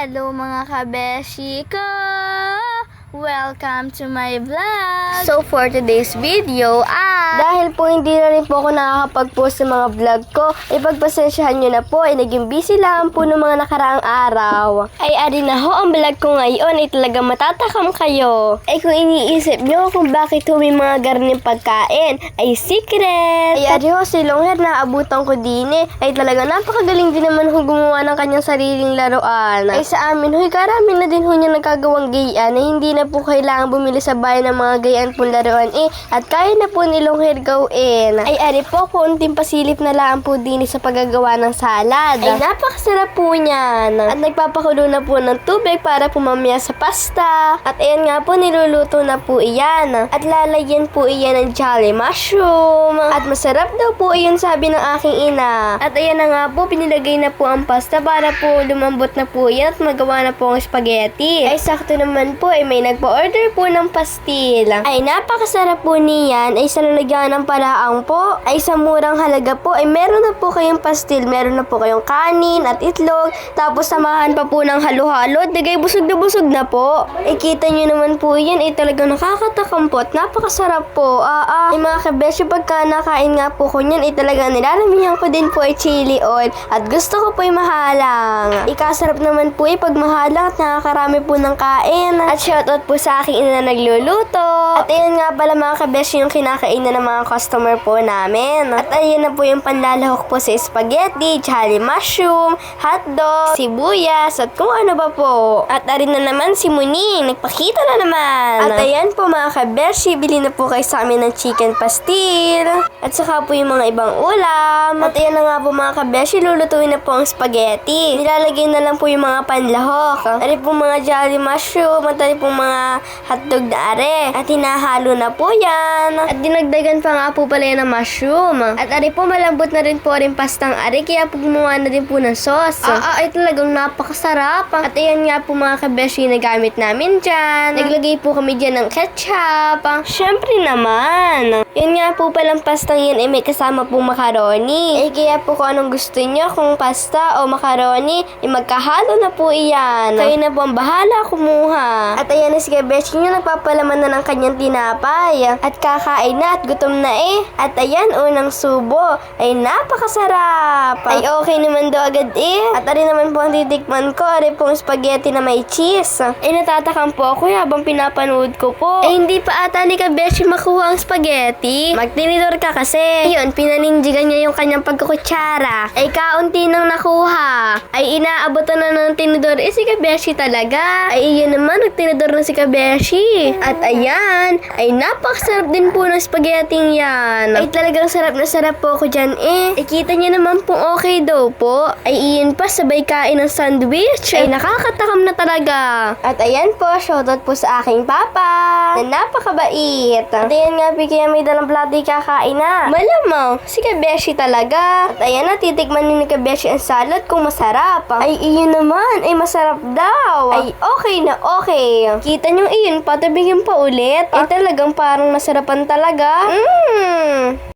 Hello mga kabeshi ko! Welcome to my vlog! So for today's video dahil po hindi na rin po ako nakakapag-post sa mga vlog ko, ipagpasensyahan nyo na po, naging busy lang po ng mga nakaraang araw. Ay ari na ho, ang vlog ko ngayon ay talagang matatakam kayo. Ay kung iniisip nyo kung bakit may mga garning pagkain, ay secret! Ay ari ho, si Longhair na abutan ko din ay talagang napakagaling din naman ho gumawa ng kanyang sariling laruan. Ay sa amin ho, karami na din ho niya nagkagawang gayaan na hindi na po kailangan bumili sa bayan ng mga gayaan pong laruan at kaya na po ni Longhair gawin. Ay ari po, konting pasilip na lang po din sa paggagawa ng salad. Ay napakasarap po niyan. At nagpapakulo na po ng tubig para pumamaya sa pasta. At ayan nga po, niluluto na po iyan. At lalagyan po iyan ng jolly mushroom. At masarap daw po iyon, sabi ng aking ina. At ayan na nga po, pinilagay na po ang pasta para po lumambot na po iyan at magawa na po ang spaghetti. Ay sakto naman po, ay may nagpa-order po ng pastil. Ay napakasarap po niyan. Ay sa lalagyan ng palaang po, ay sa murang halaga po, ay meron na po kayong pastil, meron na po kayong kanin at itlog, tapos samahan pa po ng halo-halo, digay busog na po. Ay kita nyo naman po yan, ay talagang nakakatakam po at napakasarap po. Ay mga kabeshi, pagka nakain nga po ko yan, ay talagang nilalamihan ko din po ay chili oil at gusto ko po ay mahalang. Ikasarap naman po ay pag mahalang at nakakarami po ng kain. At shoutout po sa aking ina na nagluluto. At ayan nga pala mga kabeshi yung kinakainan ng mga customer po namin. At ayan na po yung panlalahok po sa spaghetti, jolly mushroom, hotdog, sibuyas, at kung ano ba po. At arin na naman si Muning, nagpakita na naman. At ayan po mga kabeshi, bili na po kayo sa amin ng chicken pastil. At saka po yung mga ibang ulam. At ayan na nga po mga kabeshi, lulutuin na po ang spaghetti. Nilalagay na lang po yung mga panlahok. Ari po mga jolly mushroom, at ari po mga hotdog na are. At hinahalo na po yan. At dinagdagan pa nga po pala yan ng mushroom. At ari po, malambot na rin po rin pastang ari, kaya po gumawa na din po ng sauce. Ay talagang napakasarap. At ayan nga po mga kabeshi na gamit namin dyan. Naglagay po kami dyan ng ketchup. Syempre naman. Yun nga po palang pastang yan ay may kasama po macaroni. Kaya po kung anong gusto nyo, kung pasta o macaroni, magkahalo na po iyan. Kayo na po ang bahala kumuha. At ayan na si kabeshi nyo, nagpapalaman na ng kanyang tinapay. At kakain na at gutom na At ayan, unang subo. Ay napakasarap. Ay okay naman daw agad At ari naman po ang titikman ko. Ari pong spaghetti na may cheese. Ay natatakam po ako habang pinapanood ko po. Ay hindi pa ata ni kabeshi makuha ang spaghetti. Magtinidor ka kasi. Ayun, pinanindigan niya yung kanyang pagkukutsara. Ay kaunti nang nakuha. Ay inaabotan na ng tinidor. Si kabeshi talaga. Ay iyon naman, nagtinidor na si kabeshi. At ayan, ay napakasarap din po ng spaghetti yan. Ay talagang sarap na sarap po ako dyan kita niyo naman po okay daw po. Ay iyon pa, sabay kain ng sandwich. Ay nakakatakam na talaga. At ayan po, shoutout po sa aking papa na napakabait. At ayan nga, kaya may dalang plato kakain na. Malamang, si kabeshi talaga. At ayan na, titikman ni kabeshi ang salad kung masarap. Ay iyon naman, ay masarap daw. Ay okay na okay. Kita niyo iyon, patabigin pa ulit. Ay talagang parang nasarapan talaga.